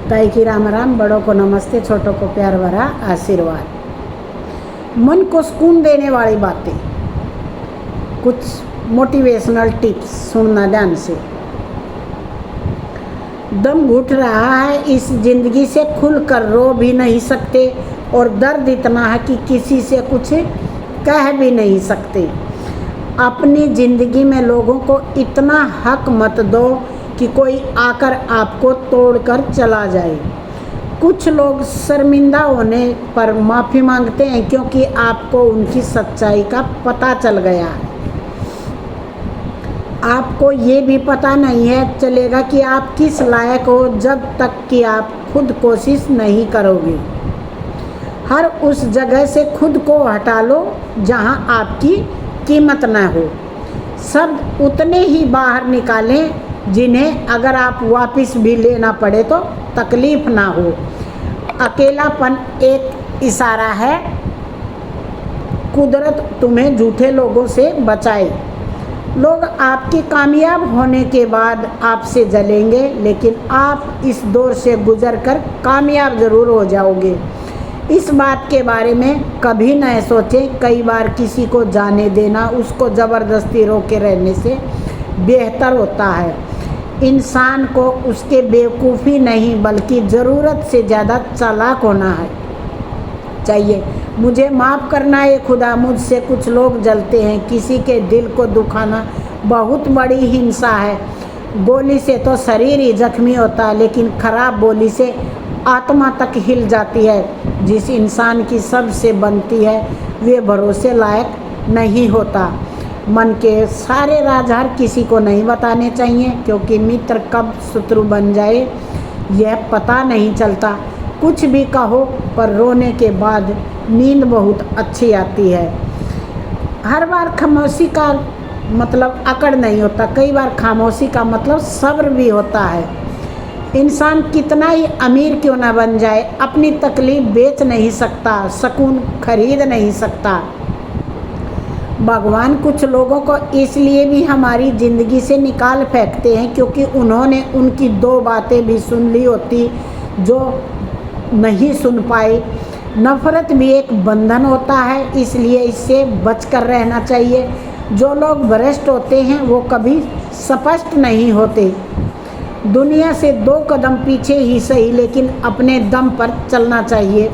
ताई की राम राम, बड़ों को नमस्ते, छोटों को प्यार भरा आशीर्वाद। मन को सुकून देने वाली बातें, कुछ मोटिवेशनल टिप्स सुनना ध्यान से। दम घुट रहा है, इस जिंदगी से खुल कर रो भी नहीं सकते और दर्द इतना है कि किसी से कुछ कह भी नहीं सकते। अपनी ज़िंदगी में लोगों को इतना हक मत दो कि कोई आकर आपको तोड़कर चला जाए। कुछ लोग शर्मिंदा होने पर माफ़ी मांगते हैं क्योंकि आपको उनकी सच्चाई का पता चल गया है। आपको ये भी पता नहीं है चलेगा कि आप किस लायक हो जब तक कि आप खुद कोशिश नहीं करोगे। हर उस जगह से खुद को हटा लो जहां आपकी कीमत न हो। शब्द उतने ही बाहर निकालें जिन्हें अगर आप वापस भी लेना पड़े तो तकलीफ ना हो। अकेलापन एक इशारा है, कुदरत तुम्हें झूठे लोगों से बचाए। लोग आपके कामयाब होने के बाद आपसे जलेंगे, लेकिन आप इस दौर से गुजरकर कामयाब ज़रूर हो जाओगे। इस बात के बारे में कभी न सोचें। कई बार किसी को जाने देना उसको ज़बरदस्ती रोके रहने से बेहतर होता है। इंसान को उसके बेवकूफ़ी नहीं बल्कि ज़रूरत से ज़्यादा चालाक होना है चाहिए। मुझे माफ़ करना है खुदा, मुझसे कुछ लोग जलते हैं। किसी के दिल को दुखाना बहुत बड़ी हिंसा है। बोली से तो शरीर ही जख्मी होता है, लेकिन खराब बोली से आत्मा तक हिल जाती है। जिस इंसान की सबसे बनती है वे भरोसे लायक नहीं होता। मन के सारे राज हर किसी को नहीं बताने चाहिए, क्योंकि मित्र कब शत्रु बन जाए यह पता नहीं चलता। कुछ भी कहो पर रोने के बाद नींद बहुत अच्छी आती है। हर बार खामोशी का मतलब अकड़ नहीं होता, कई बार खामोशी का मतलब सब्र भी होता है। इंसान कितना ही अमीर क्यों ना बन जाए, अपनी तकलीफ बेच नहीं सकता, सुकून खरीद नहीं सकता। भगवान कुछ लोगों को इसलिए भी हमारी ज़िंदगी से निकाल फेंकते हैं क्योंकि उन्होंने उनकी दो बातें भी सुन ली होती जो नहीं सुन पाए। नफ़रत भी एक बंधन होता है, इसलिए इससे बचकर रहना चाहिए। जो लोग भ्रष्ट होते हैं वो कभी स्पष्ट नहीं होते। दुनिया से दो कदम पीछे ही सही, लेकिन अपने दम पर चलना चाहिए।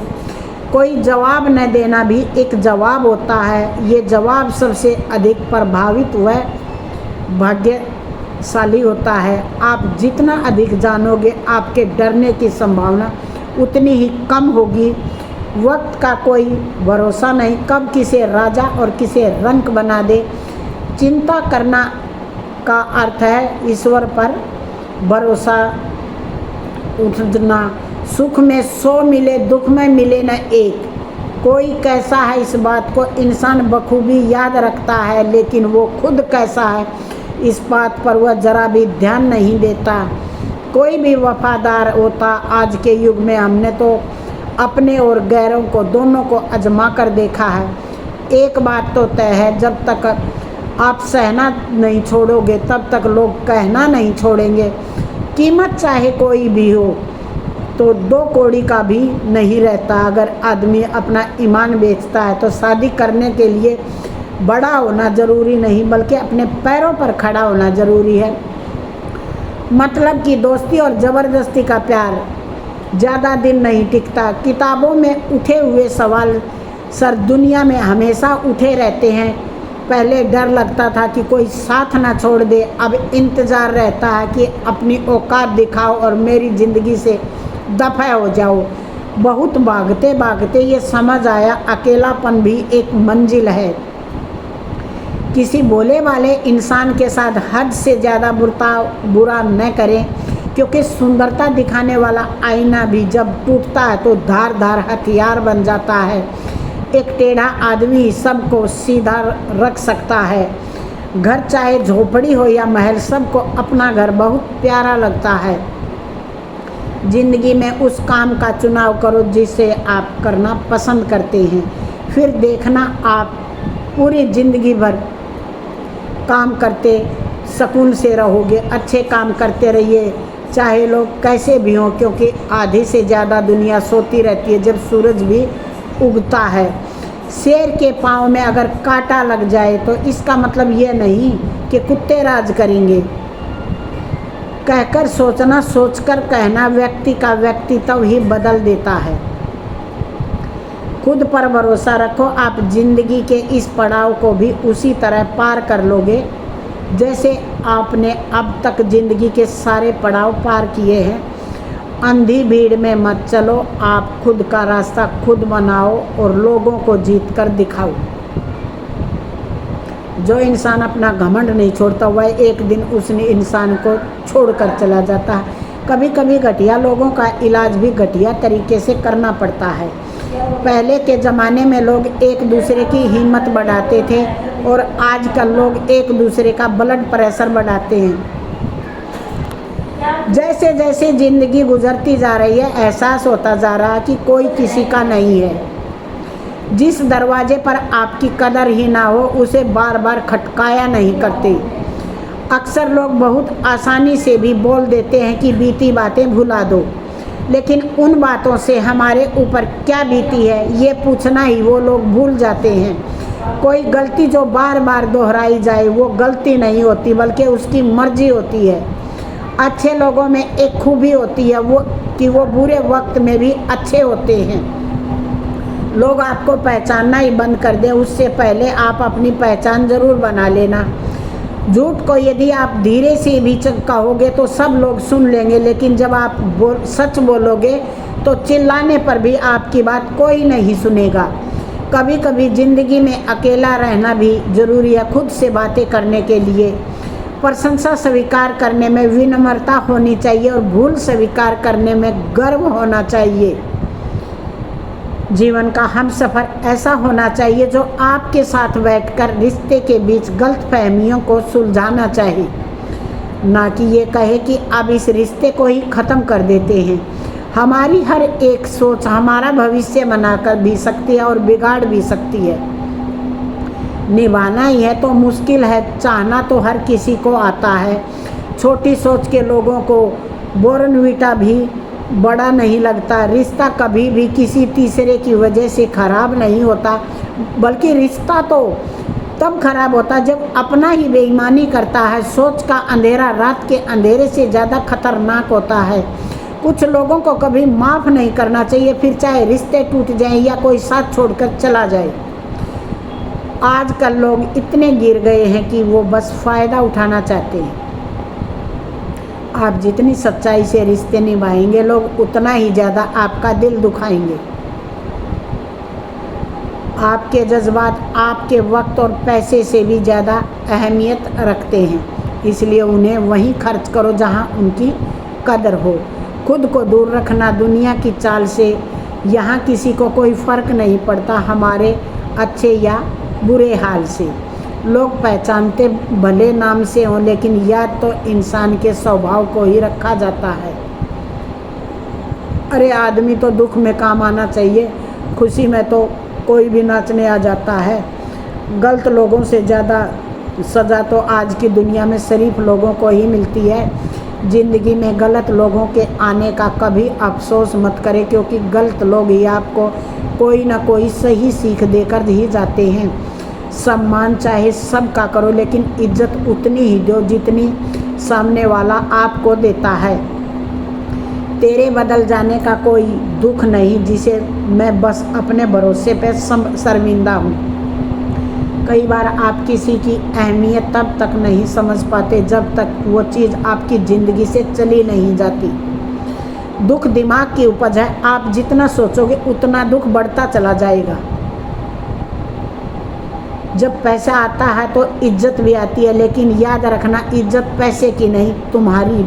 कोई जवाब न देना भी एक जवाब होता है। ये जवाब सबसे अधिक प्रभावित व भाग्यशाली होता है। आप जितना अधिक जानोगे आपके डरने की संभावना उतनी ही कम होगी। वक्त का कोई भरोसा नहीं, कब किसे राजा और किसे रंक बना दे। चिंता करना का अर्थ है ईश्वर पर भरोसा उठना। सुख में 100 मिले, दुख में मिले न एक। कोई कैसा है इस बात को इंसान बखूबी याद रखता है, लेकिन वो खुद कैसा है इस बात पर वह जरा भी ध्यान नहीं देता। कोई भी वफादार होता आज के युग में। हमने तो अपने और गैरों को दोनों को आजमा कर देखा है। एक बात तो तय है, जब तक आप सहना नहीं छोड़ोगे तब तक लोग कहना नहीं छोड़ेंगे। कीमत चाहे कोई भी हो तो 2 कौड़ी का भी नहीं रहता। अगर आदमी अपना ईमान बेचता है तो शादी करने के लिए बड़ा होना ज़रूरी नहीं, बल्कि अपने पैरों पर खड़ा होना ज़रूरी है। मतलब कि दोस्ती और ज़बरदस्ती का प्यार ज़्यादा दिन नहीं टिकता। किताबों में उठे हुए सवाल सर दुनिया में हमेशा उठे रहते हैं। पहले डर लगता था कि कोई साथ ना छोड़ दे, अब इंतज़ार रहता है कि अपनी औकात दिखाओ और मेरी ज़िंदगी से दफ़ा हो जाओ। बहुत भागते भागते ये समझ आया अकेलापन भी एक मंजिल है। किसी भोले वाले इंसान के साथ हद से ज़्यादा बुरा न करें, क्योंकि सुंदरता दिखाने वाला आईना भी जब टूटता है तो धार हथियार बन जाता है। एक टेढ़ा आदमी सबको सीधा रख सकता है। घर चाहे झोपड़ी हो या महल, सबको अपना घर बहुत प्यारा लगता है। ज़िंदगी में उस काम का चुनाव करो जिसे आप करना पसंद करते हैं, फिर देखना आप पूरी ज़िंदगी भर काम करते सुकून से रहोगे। अच्छे काम करते रहिए, चाहे लोग कैसे भी हों, क्योंकि आधी से ज़्यादा दुनिया सोती रहती है जब सूरज भी उगता है। शेर के पाँव में अगर कांटा लग जाए तो इसका मतलब ये नहीं कि कुत्ते राज करेंगे। कहकर सोचना, सोचकर कहना व्यक्ति का व्यक्तित्व ही बदल देता है। खुद पर भरोसा रखो, आप जिंदगी के इस पड़ाव को भी उसी तरह पार कर लोगे जैसे आपने अब तक जिंदगी के सारे पड़ाव पार किए हैं। अंधी भीड़ में मत चलो, आप खुद का रास्ता खुद बनाओ और लोगों को जीत कर दिखाओ। जो इंसान अपना घमंड नहीं छोड़ता वह एक दिन उस इंसान को छोड़कर चला जाता है। कभी कभी घटिया लोगों का इलाज भी घटिया तरीके से करना पड़ता है। पहले के ज़माने में लोग एक दूसरे की हिम्मत बढ़ाते थे और आजकल लोग एक दूसरे का ब्लड प्रेशर बढ़ाते हैं। जैसे जैसे ज़िंदगी गुजरती जा रही है एहसास होता जा रहा है कि कोई किसी का नहीं है। जिस दरवाजे पर आपकी कदर ही ना हो उसे बार बार खटकाया नहीं करते। अक्सर लोग बहुत आसानी से भी बोल देते हैं कि बीती बातें भुला दो, लेकिन उन बातों से हमारे ऊपर क्या बीती है ये पूछना ही वो लोग भूल जाते हैं। कोई गलती जो बार बार दोहराई जाए वो गलती नहीं होती बल्कि उसकी मर्जी होती है। अच्छे लोगों में एक खूबी होती है वो बुरे वक्त में भी अच्छे होते हैं। लोग आपको पहचानना ही बंद कर दें उससे पहले आप अपनी पहचान ज़रूर बना लेना। झूठ को यदि आप धीरे से भी कहोगे तो सब लोग सुन लेंगे, लेकिन जब आप सच बोलोगे तो चिल्लाने पर भी आपकी बात कोई नहीं सुनेगा। कभी कभी ज़िंदगी में अकेला रहना भी ज़रूरी है। खुद से बातें करने के लिए प्रशंसा स्वीकार करने में विनम्रता होनी चाहिए और भूल स्वीकार करने में गर्व होना चाहिए। जीवन का हमसफ़र ऐसा होना चाहिए जो आपके साथ बैठकर रिश्ते के बीच गलतफहमियों को सुलझाना चाहिए, ना कि ये कहे कि अब इस रिश्ते को ही ख़त्म कर देते हैं। हमारी हर एक सोच हमारा भविष्य बनाकर भी सकती है और बिगाड़ भी सकती है। निभाना ही है तो मुश्किल है, चाहना तो हर किसी को आता है। छोटी सोच के लोगों को बोर्नवीटा भी बड़ा नहीं लगता। रिश्ता कभी भी किसी तीसरे की वजह से ख़राब नहीं होता, बल्कि रिश्ता तो तब खराब होता है जब अपना ही बेईमानी करता है। सोच का अंधेरा रात के अंधेरे से ज़्यादा खतरनाक होता है। कुछ लोगों को कभी माफ़ नहीं करना चाहिए, फिर चाहे रिश्ते टूट जाएं या कोई साथ छोड़कर चला जाए। आजकल लोग इतने गिर गए हैं कि वो बस फ़ायदा उठाना चाहते हैं। आप जितनी सच्चाई से रिश्ते निभाएंगे लोग उतना ही ज़्यादा आपका दिल दुखाएंगे। आपके जज्बात आपके वक्त और पैसे से भी ज़्यादा अहमियत रखते हैं, इसलिए उन्हें वहीं खर्च करो जहां उनकी कदर हो। खुद को दूर रखना दुनिया की चाल से यहाँ किसी को कोई फ़र्क नहीं पड़ता, हमारे अच्छे या बुरे हाल से। लोग पहचानते भले नाम से हों, लेकिन याद तो इंसान के स्वभाव को ही रखा जाता है। अरे आदमी तो दुख में काम आना चाहिए, खुशी में तो कोई भी नाचने आ जाता है। गलत लोगों से ज़्यादा सज़ा तो आज की दुनिया में शरीफ लोगों को ही मिलती है। ज़िंदगी में गलत लोगों के आने का कभी अफसोस मत करें, क्योंकि गलत लोग ही आपको कोई ना कोई सही सीख देकर ही जाते हैं। सम्मान चाहे सबका करो, लेकिन इज्जत उतनी ही दो जितनी सामने वाला आपको देता है। तेरे बदल जाने का कोई दुख नहीं जिसे मैं बस अपने भरोसे पे शर्मिंदा हूँ। कई बार आप किसी की अहमियत तब तक नहीं समझ पाते जब तक वो चीज़ आपकी ज़िंदगी से चली नहीं जाती। दुख दिमाग की उपज है, आप जितना सोचोगे उतना दुख बढ़ता चला जाएगा। जब पैसा आता है तो इज्जत भी आती है, लेकिन याद रखना इज्जत पैसे की नहीं तुम्हारी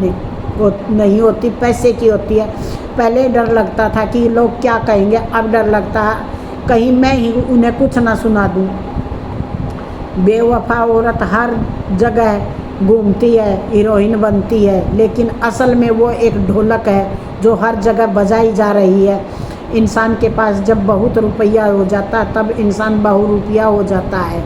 नहीं होती, पैसे की होती है। पहले डर लगता था कि लोग क्या कहेंगे, अब डर लगता है कहीं मैं ही उन्हें कुछ ना सुना दूँ। बेवफा औरत हर जगह घूमती है, हीरोइन बनती है, लेकिन असल में वो एक ढोलक है जो हर जगह बजाई जा रही है। इंसान के पास जब बहुत रुपया हो जाता है तब इंसान बहुरूपिया हो जाता है।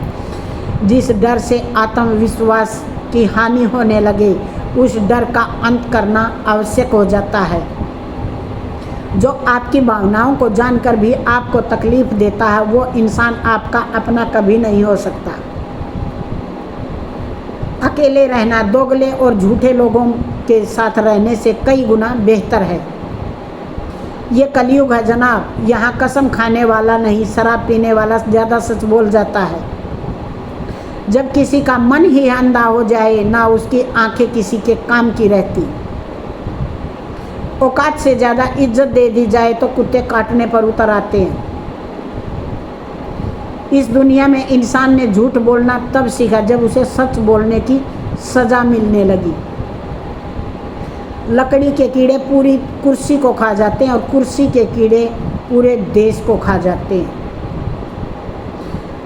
जिस डर से आत्मविश्वास की हानि होने लगे उस डर का अंत करना आवश्यक हो जाता है। जो आपकी भावनाओं को जानकर भी आपको तकलीफ देता है वो इंसान आपका अपना कभी नहीं हो सकता। अकेले रहना दोगले और झूठे लोगों के साथ रहने से कई गुना बेहतर है। ये कलयुग है जनाब, यहाँ कसम खाने वाला नहीं शराब पीने वाला ज़्यादा सच बोल जाता है। जब किसी का मन ही अंधा हो जाए ना उसकी आंखें किसी के काम की रहती। औकात से ज़्यादा इज्जत दे दी जाए तो कुत्ते काटने पर उतर आते हैं। इस दुनिया में इंसान ने झूठ बोलना तब सीखा जब उसे सच बोलने की सज़ा मिलने लगी। लकड़ी के कीड़े पूरी कुर्सी को खा जाते हैं और कुर्सी के कीड़े पूरे देश को खा जाते हैं।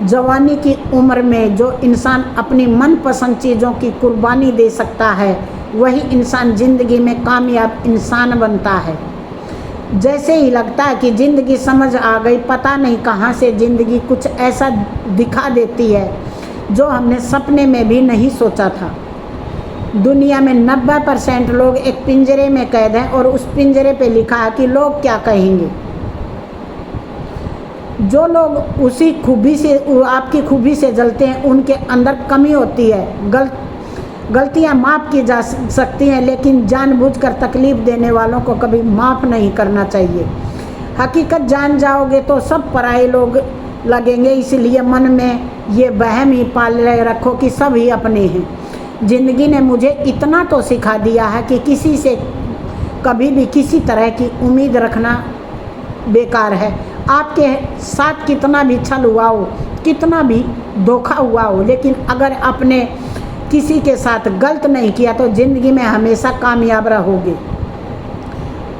जवानी की उम्र में जो इंसान अपनी मनपसंद चीज़ों की कुर्बानी दे सकता है वही इंसान ज़िंदगी में कामयाब इंसान बनता है। जैसे ही लगता है कि ज़िंदगी समझ आ गई, पता नहीं कहाँ से ज़िंदगी कुछ ऐसा दिखा देती है जो हमने सपने में भी नहीं सोचा था। दुनिया में 90% लोग एक पिंजरे में कैद हैं और उस पिंजरे पे लिखा है कि लोग क्या कहेंगे। जो लोग उसी खूबी से आपकी खूबी से जलते हैं उनके अंदर कमी होती है। गलतियां माफ़ की जा सकती हैं लेकिन जानबूझकर तकलीफ़ देने वालों को कभी माफ़ नहीं करना चाहिए। हकीकत जान जाओगे तो सब पराये लोग लगेंगे, इसलिए मन में ये वहम ही पाले रखो कि सब ही अपने हैं। ज़िंदगी ने मुझे इतना तो सिखा दिया है कि किसी से कभी भी किसी तरह की उम्मीद रखना बेकार है। आपके साथ कितना भी छल हुआ हो, कितना भी धोखा हुआ हो, लेकिन अगर आपने किसी के साथ गलत नहीं किया तो ज़िंदगी में हमेशा कामयाब रहोगे।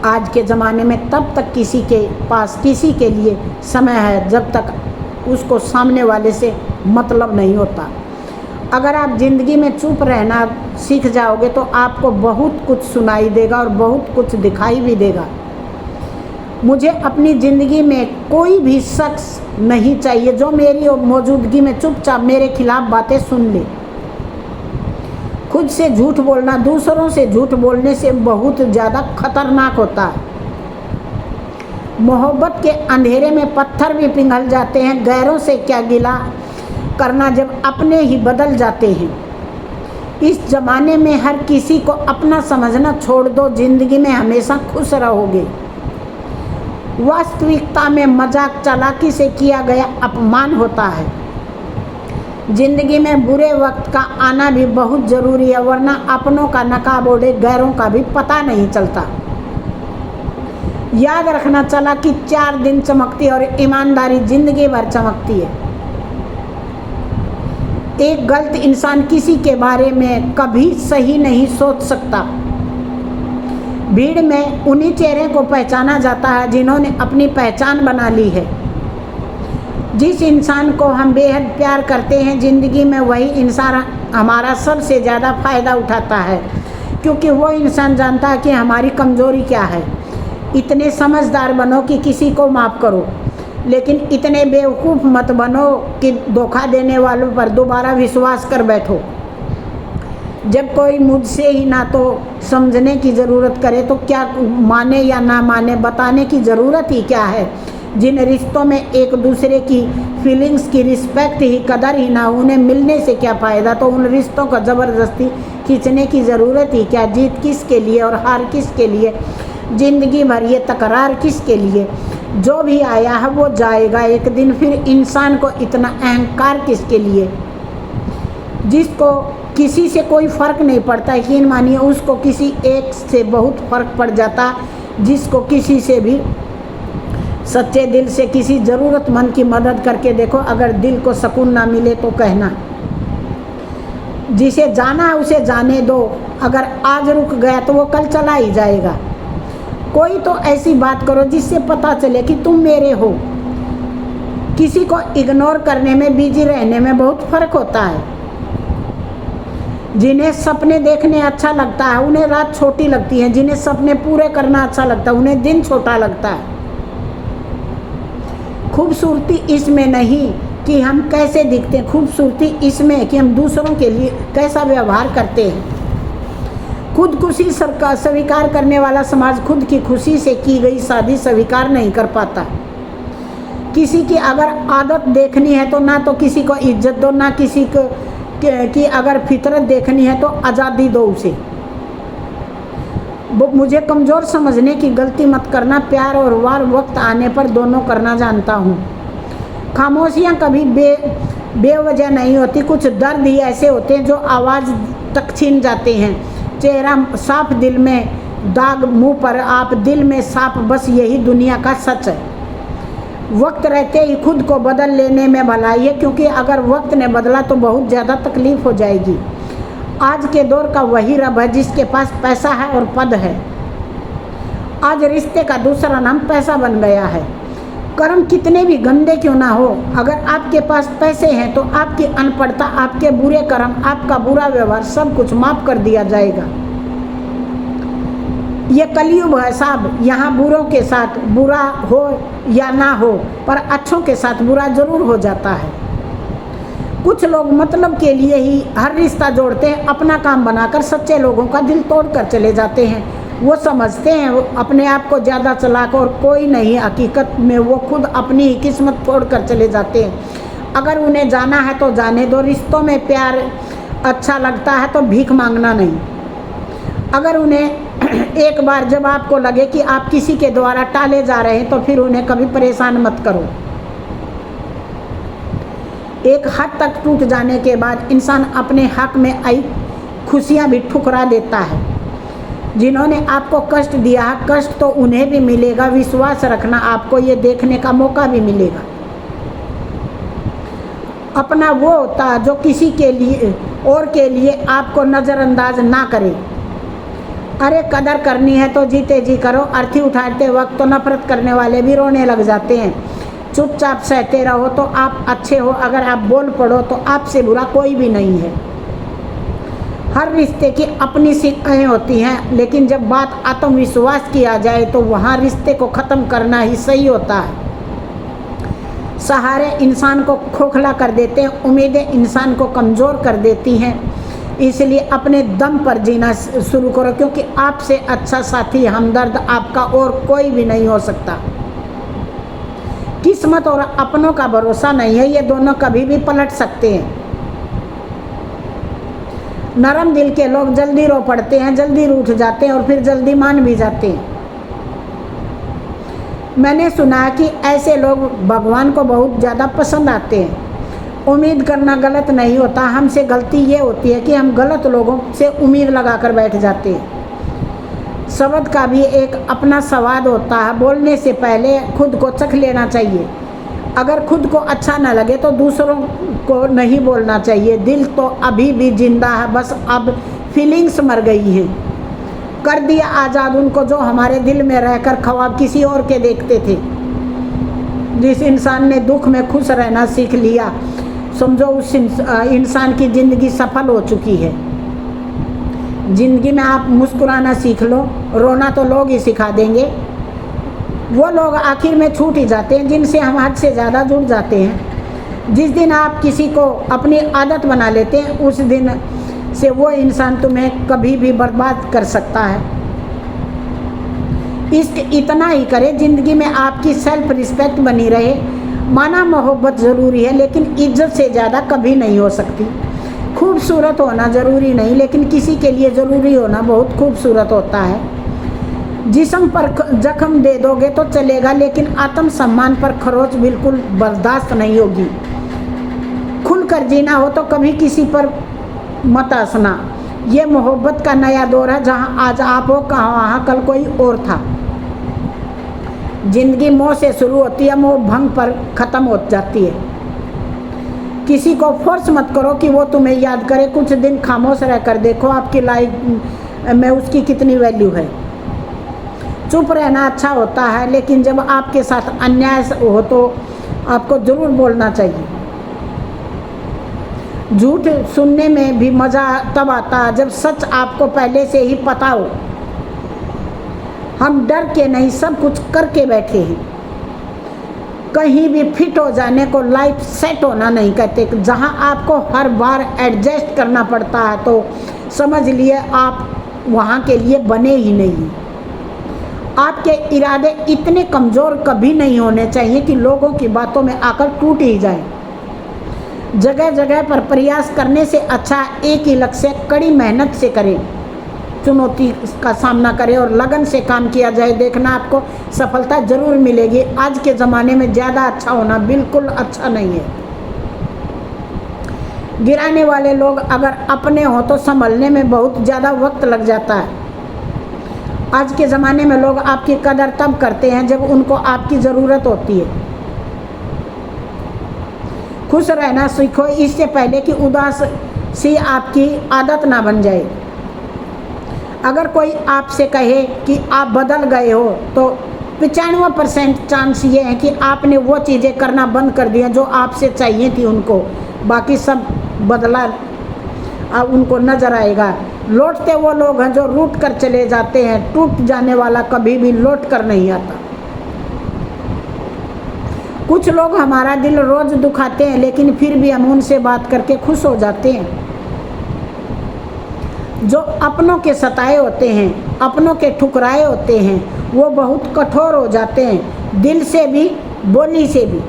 आज के ज़माने में तब तक किसी के पास किसी के लिए समय है जब तक उसको सामने वाले से मतलब नहीं होता। अगर आप ज़िंदगी में चुप रहना सीख जाओगे तो आपको बहुत कुछ सुनाई देगा और बहुत कुछ दिखाई भी देगा। मुझे अपनी ज़िंदगी में कोई भी शख्स नहीं चाहिए जो मेरी मौजूदगी में चुपचाप मेरे खिलाफ बातें सुन ले। खुद से झूठ बोलना दूसरों से झूठ बोलने से बहुत ज़्यादा खतरनाक होता है। मोहब्बत के अंधेरे में पत्थर भी पिघल जाते हैं, गैरों से क्या गिला करना जब अपने ही बदल जाते हैं। इस ज़माने में हर किसी को अपना समझना छोड़ दो, ज़िंदगी में हमेशा खुश रहोगे। वास्तविकता में मजाक चालाकी से किया गया अपमान होता है। ज़िंदगी में बुरे वक्त का आना भी बहुत ज़रूरी है, वरना अपनों का नकाब ओढ़े गैरों का भी पता नहीं चलता। याद रखना चालाकी 4 दिन चमकती है और ईमानदारी ज़िंदगी भर चमकती है। एक गलत इंसान किसी के बारे में कभी सही नहीं सोच सकता। भीड़ में उन्हीं चेहरे को पहचाना जाता है जिन्होंने अपनी पहचान बना ली है। जिस इंसान को हम बेहद प्यार करते हैं ज़िंदगी में वही इंसान हमारा सबसे ज़्यादा फ़ायदा उठाता है, क्योंकि वो इंसान जानता है कि हमारी कमज़ोरी क्या है। इतने समझदार बनो कि किसी को माफ़ करो, लेकिन इतने बेवकूफ़ मत बनो कि धोखा देने वालों पर दोबारा विश्वास कर बैठो। जब कोई मुझसे ही ना तो समझने की ज़रूरत करे तो क्या माने या ना माने, बताने की ज़रूरत ही क्या है। जिन रिश्तों में एक दूसरे की फीलिंग्स की रिस्पेक्ट ही कदर ही ना, उन्हें मिलने से क्या फ़ायदा। तो उन रिश्तों को ज़बरदस्ती खींचने की ज़रूरत ही क्या। जीत किसके लिए और हार किसके लिए, ज़िंदगी भर ये तकरार किसके लिए। जो भी आया है वो जाएगा एक दिन, फिर इंसान को इतना अहंकार किसके लिए। जिसको किसी से कोई फ़र्क नहीं पड़ता, यकीन मानिए उसको किसी एक से बहुत फ़र्क पड़ जाता। जिसको किसी से भी सच्चे दिल से किसी ज़रूरतमंद की मदद करके देखो, अगर दिल को सुकून ना मिले तो कहना। जिसे जाना है उसे जाने दो, अगर आज रुक गया तो वो कल चला ही जाएगा। कोई तो ऐसी बात करो जिससे पता चले कि तुम मेरे हो। किसी को इग्नोर करने में, बिजी रहने में बहुत फ़र्क होता है। जिन्हें सपने देखने अच्छा लगता है उन्हें रात छोटी लगती है, जिन्हें सपने पूरे करना अच्छा लगता है उन्हें दिन छोटा लगता है। खूबसूरती इसमें नहीं कि हम कैसे दिखते हैं, खूबसूरती इसमें कि हम दूसरों के लिए कैसा व्यवहार करते हैं। खुदकुशी सरकार स्वीकार करने वाला समाज खुद की खुशी से की गई शादी स्वीकार नहीं कर पाता। किसी की अगर आदत देखनी है तो ना तो किसी को इज्जत दो, ना किसी को की अगर फितरत देखनी है तो आज़ादी दो उसे। मुझे कमज़ोर समझने की गलती मत करना, प्यार और वार वक्त आने पर दोनों करना जानता हूँ। खामोशियाँ कभी बेवजह नहीं होती, कुछ दर्द ही ऐसे होते हैं जो आवाज़ तक छीन जाते हैं। चेहरा साफ दिल में दाग, मुंह पर आप, दिल में साफ, बस यही दुनिया का सच है। वक्त रहते ही खुद को बदल लेने में भलाई है, क्योंकि अगर वक्त ने बदला तो बहुत ज़्यादा तकलीफ हो जाएगी। आज के दौर का वही रब है जिसके पास पैसा है और पद है। आज रिश्ते का दूसरा नाम पैसा बन गया है। कर्म कितने भी गंदे क्यों ना हो, अगर आपके पास पैसे हैं तो आपकी अनपढ़ता, आपके बुरे कर्म, आपका बुरा व्यवहार सब कुछ माफ़ कर दिया जाएगा। ये कलयुग है साहब, यहाँ बुरों के साथ बुरा हो या ना हो, पर अच्छों के साथ बुरा जरूर हो जाता है। कुछ लोग मतलब के लिए ही हर रिश्ता जोड़ते हैं, अपना काम बनाकर सच्चे लोगों का दिल तोड़ कर चले जाते हैं। वो समझते हैं वो अपने आप को ज़्यादा चालाक और कोई नहीं, हकीकत में वो खुद अपनी ही किस्मत तोड़ कर चले जाते हैं। अगर उन्हें जाना है तो जाने दो। रिश्तों में प्यार अच्छा लगता है तो भीख मांगना नहीं। अगर उन्हें एक बार जब आपको लगे कि आप किसी के द्वारा टाले जा रहे हैं तो फिर उन्हें कभी परेशान मत करो। एक हद तक टूट जाने के बाद इंसान अपने हक में आई खुशियां भी ठुकरा देता है। जिन्होंने आपको कष्ट दिया है, कष्ट तो उन्हें भी मिलेगा। विश्वास रखना, आपको ये देखने का मौका भी मिलेगा। अपना वो होता जो किसी के लिए और के लिए आपको नज़रअंदाज ना करे। अरे कदर करनी है तो जीते जी करो। अर्थी उठाते वक्त तो नफरत करने वाले भी रोने लग जाते हैं। चुपचाप सहते रहो तो आप अच्छे हो, अगर आप बोल पड़ो तो आपसे बुरा कोई भी नहीं है। हर रिश्ते की अपनी सीमाएं होती हैं, लेकिन जब बात आत्मविश्वास की आ जाए तो वहाँ रिश्ते को ख़त्म करना ही सही होता है। सहारे इंसान को खोखला कर देते हैं, उम्मीदें इंसान को कमज़ोर कर देती हैं। इसलिए अपने दम पर जीना शुरू करो, क्योंकि आपसे अच्छा साथी, हमदर्द आपका और कोई भी नहीं हो सकता। किस्मत और अपनों का भरोसा नहीं है, ये दोनों कभी भी पलट सकते हैं। नरम दिल के लोग जल्दी रो पड़ते हैं, जल्दी रूठ जाते हैं और फिर जल्दी मान भी जाते हैं। मैंने सुना है कि ऐसे लोग भगवान को बहुत ज़्यादा पसंद आते हैं। उम्मीद करना गलत नहीं होता, हमसे गलती ये होती है कि हम गलत लोगों से उम्मीद लगाकर बैठ जाते हैं। शब्द का भी एक अपना स्वाद होता है, बोलने से पहले खुद को चख लेना चाहिए। अगर खुद को अच्छा ना लगे तो दूसरों को नहीं बोलना चाहिए। दिल तो अभी भी जिंदा है, बस अब फीलिंग्स मर गई हैं। कर दिया आज़ाद उनको जो हमारे दिल में रहकर ख्वाब किसी और के देखते थे। जिस इंसान ने दुख में खुश रहना सीख लिया, समझो उस इंसान की ज़िंदगी सफल हो चुकी है। ज़िंदगी में आप मुस्कुराना सीख लो, रोना तो लोग ही सिखा देंगे। वो लोग आखिर में छूट ही जाते हैं जिनसे हम हद से ज़्यादा जुड़ जाते हैं। जिस दिन आप किसी को अपनी आदत बना लेते हैं, उस दिन से वो इंसान तुम्हें कभी भी बर्बाद कर सकता है। इश्क इतना ही करे ज़िंदगी में आपकी सेल्फ रिस्पेक्ट बनी रहे। माना मोहब्बत ज़रूरी है, लेकिन इज्जत से ज़्यादा कभी नहीं हो सकती। खूबसूरत होना ज़रूरी नहीं, लेकिन किसी के लिए ज़रूरी होना बहुत खूबसूरत होता है। जिस्म पर जख्म दे दोगे तो चलेगा, लेकिन आत्मसम्मान पर खरोच बिल्कुल बर्दाश्त नहीं होगी। खुलकर जीना हो तो कभी किसी पर मत हंसना। ये मोहब्बत का नया दौर है, जहाँ आज आप हो, कहाँ वहाँ कल कोई और था। जिंदगी मोह से शुरू होती है, मोह भंग पर ख़त्म हो जाती है। किसी को फोर्स मत करो कि वो तुम्हें याद करे। कुछ दिन खामोश रहकर देखो आपकी लाइफ में उसकी कितनी वैल्यू है। चुप रहना अच्छा होता है, लेकिन जब आपके साथ अन्याय हो तो आपको ज़रूर बोलना चाहिए। झूठ सुनने में भी मज़ा तब आता है जब सच आपको पहले से ही पता हो। हम डर के नहीं, सब कुछ करके बैठे हैं। कहीं भी फिट हो जाने को लाइफ सेट होना नहीं कहते। जहां आपको हर बार एडजस्ट करना पड़ता है तो समझ लिए आप वहाँ के लिए बने ही नहीं। आपके इरादे इतने कमज़ोर कभी नहीं होने चाहिए कि लोगों की बातों में आकर टूट ही जाए। जगह जगह पर प्रयास करने से अच्छा एक ही लक्ष्य कड़ी मेहनत से करें, चुनौती का सामना करें और लगन से काम किया जाए। देखना आपको सफलता जरूर मिलेगी। आज के ज़माने में ज़्यादा अच्छा होना बिल्कुल अच्छा नहीं है। गिराने वाले लोग अगर अपने हों तो संभलने में बहुत ज़्यादा वक्त लग जाता है। आज के ज़माने में लोग आपकी कदर तब करते हैं जब उनको आपकी ज़रूरत होती है। खुश रहना सीखो इससे पहले कि उदास सी आपकी आदत ना बन जाए। अगर कोई आपसे कहे कि आप बदल गए हो तो 95% चांस ये है कि आपने वो चीज़ें करना बंद कर दिया जो आपसे चाहिए थी उनको। बाकी सब बदला अब उनको नज़र आएगा। लौटते वो लोग हैं जो रूठ कर चले जाते हैं। टूट जाने वाला कभी भी लौट कर नहीं आता। कुछ लोग हमारा दिल रोज़ दुखाते हैं लेकिन फिर भी हम उनसे बात करके खुश हो जाते हैं। जो अपनों के सताए होते हैं, अपनों के ठुकराए होते हैं, वो बहुत कठोर हो जाते हैं, दिल से भी बोली से भी।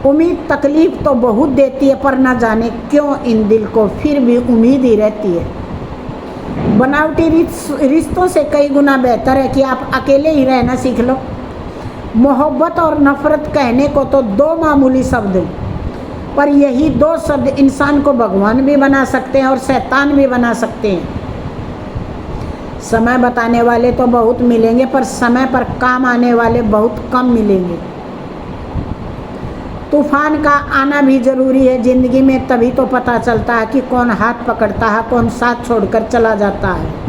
उम्मीद तकलीफ तो बहुत देती है पर न जाने क्यों इन दिल को फिर भी उम्मीद ही रहती है। बनावटी रिश्तों से कई गुना बेहतर है कि आप अकेले ही रहना सीख लो। मोहब्बत और नफ़रत कहने को तो दो मामूली शब्द हैं, पर यही दो शब्द इंसान को भगवान भी बना सकते हैं और शैतान भी बना सकते हैं। समय बताने वाले तो बहुत मिलेंगे पर समय पर काम आने वाले बहुत कम मिलेंगे। तूफान का आना भी ज़रूरी है ज़िंदगी में, तभी तो पता चलता है कि कौन हाथ पकड़ता है, कौन साथ छोड़कर चला जाता है।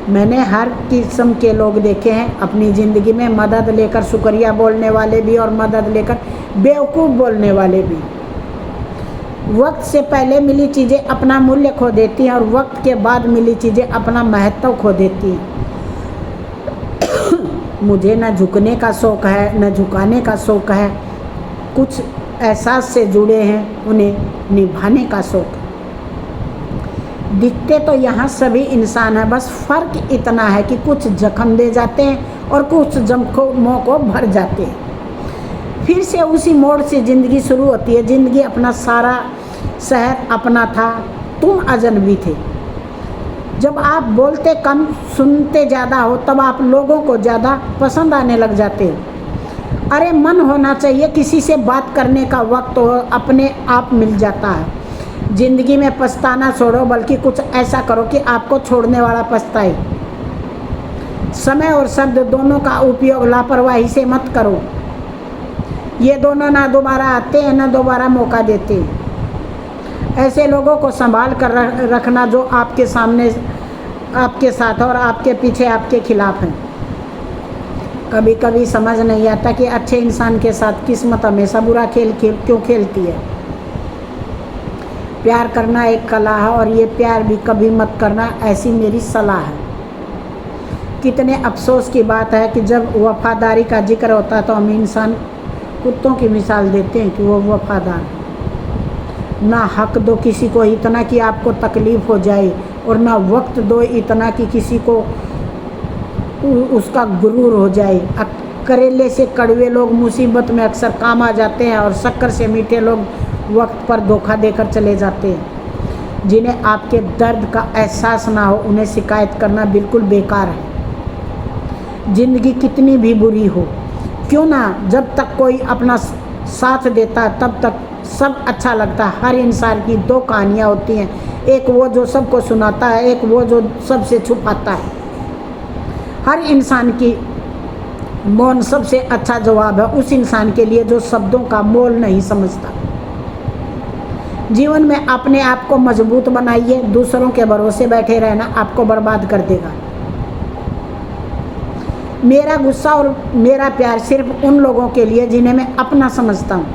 मैंने हर किस्म के लोग देखे हैं अपनी ज़िंदगी में, मदद लेकर शुक्रिया बोलने वाले भी और मदद लेकर बेवकूफ़ बोलने वाले भी। वक्त से पहले मिली चीज़ें अपना मूल्य खो देती हैं और वक्त के बाद मिली चीज़ें अपना महत्व खो देती हैं। मुझे न झुकने का शौक़ है न झुकाने का शौक़ है, कुछ एहसास से जुड़े हैं उन्हें निभाने का शौक़। दिखते तो यहाँ सभी इंसान हैं, बस फ़र्क इतना है कि कुछ जख्म दे जाते हैं और कुछ जख्मों को भर जाते हैं। फिर से उसी मोड़ से ज़िंदगी शुरू होती है। ज़िंदगी अपना सारा शहर अपना था, तुम अजनबी थे। जब आप बोलते कम सुनते ज़्यादा हो तब आप लोगों को ज़्यादा पसंद आने लग जाते हो। अरे मन होना चाहिए, किसी से बात करने का वक्त हो अपने आप मिल जाता है। ज़िंदगी में पछताना छोड़ो, बल्कि कुछ ऐसा करो कि आपको छोड़ने वाला पछताए। समय और शब्द दोनों का उपयोग लापरवाही से मत करो। ये दोनों ना दोबारा आते हैं ना दोबारा मौका देते हैं। ऐसे लोगों को संभाल कर रखना जो आपके सामने आपके साथ और आपके पीछे आपके खिलाफ हैं। कभी कभी समझ नहीं आता कि अच्छे इंसान के साथ किस्मत हमेशा बुरा खेल क्यों खेलती है। प्यार करना एक कला है और ये प्यार भी कभी मत करना, ऐसी मेरी सलाह है। कितने अफसोस की बात है कि जब वफादारी का जिक्र होता है तो हम इंसान कुत्तों की मिसाल देते हैं कि वो वफादार है। ना हक दो किसी को इतना कि आपको तकलीफ़ हो जाए और ना वक्त दो इतना कि किसी को उसका गुरूर हो जाए। करेले से कड़वे लोग मुसीबत में अक्सर काम आ जाते हैं और शक्कर से मीठे लोग वक्त पर धोखा देकर चले जाते हैं। जिन्हें आपके दर्द का एहसास ना हो उन्हें शिकायत करना बिल्कुल बेकार है। ज़िंदगी कितनी भी बुरी हो क्यों ना, जब तक कोई अपना साथ देता है तब तक सब अच्छा लगता है। हर इंसान की दो कहानियाँ होती हैं, एक वो जो सबको सुनाता है, एक वो जो सबसे छुपाता है। हर इंसान की मौन सबसे अच्छा जवाब है उस इंसान के लिए जो शब्दों का मोल नहीं समझता। जीवन में अपने आप को मजबूत बनाइए, दूसरों के भरोसे बैठे रहना आपको बर्बाद कर देगा। मेरा गुस्सा और मेरा प्यार सिर्फ उन लोगों के लिए जिन्हें मैं अपना समझता हूँ।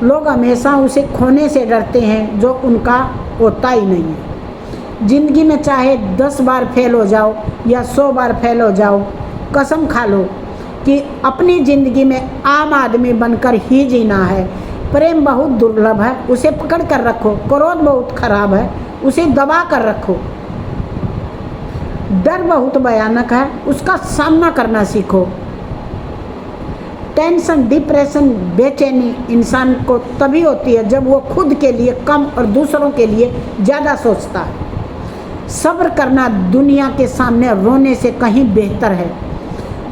लोग हमेशा उसे खोने से डरते हैं जो उनका होता ही नहीं है। ज़िंदगी में चाहे 10 बार फेल हो जाओ या 100 बार फेल हो जाओ, कसम खा लो कि अपनी ज़िंदगी में आम आदमी बनकर ही जीना है। प्रेम बहुत दुर्लभ है, उसे पकड़ कर रखो। क्रोध बहुत खराब है, उसे दबा कर रखो। डर बहुत भयानक है, उसका सामना करना सीखो। टेंशन, डिप्रेशन, बेचैनी इंसान को तभी होती है जब वो खुद के लिए कम और दूसरों के लिए ज़्यादा सोचता है। सब्र करना दुनिया के सामने रोने से कहीं बेहतर है।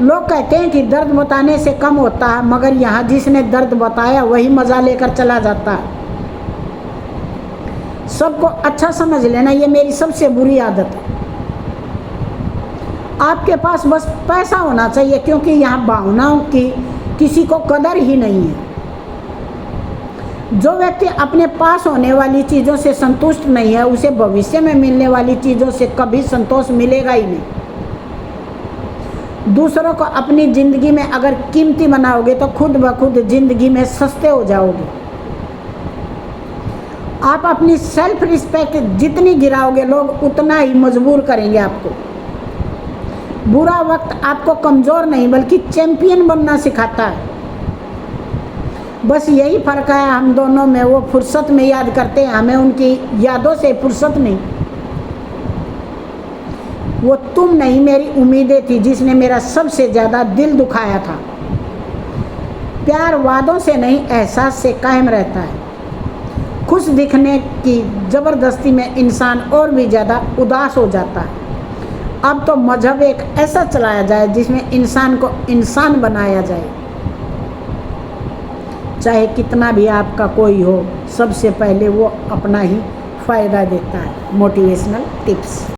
लोग कहते हैं कि दर्द बताने से कम होता है, मगर यहाँ जिसने दर्द बताया वही मज़ा लेकर चला जाता है। सबको अच्छा समझ लेना, ये मेरी सबसे बुरी आदत है। आपके पास बस पैसा होना चाहिए, क्योंकि यहाँ भावनाओं की किसी को कदर ही नहीं है। जो व्यक्ति अपने पास होने वाली चीज़ों से संतुष्ट नहीं है, उसे भविष्य में मिलने वाली चीज़ों से कभी संतोष मिलेगा ही नहीं। दूसरों को अपनी ज़िंदगी में अगर कीमती बनाओगे तो खुद ब खुद ज़िंदगी में सस्ते हो जाओगे। आप अपनी सेल्फ रिस्पेक्ट जितनी गिराओगे, लोग उतना ही मजबूर करेंगे आपको। बुरा वक्त आपको कमज़ोर नहीं बल्कि चैंपियन बनना सिखाता है। बस यही फ़र्क है हम दोनों में। वो फुर्सत में याद करते हैं, हमें उनकी यादों से फुर्सत नहीं। वो तुम नहीं, मेरी उम्मीदें थी जिसने मेरा सबसे ज़्यादा दिल दुखाया था। प्यार वादों से नहीं, एहसास से कायम रहता है। खुश दिखने की ज़बरदस्ती में इंसान और भी ज़्यादा उदास हो जाता है। अब तो मजहब एक ऐसा चलाया जाए जिसमें इंसान को इंसान बनाया जाए। चाहे कितना भी आपका कोई हो, सबसे पहले वो अपना ही फ़ायदा देता है। Motivational tips.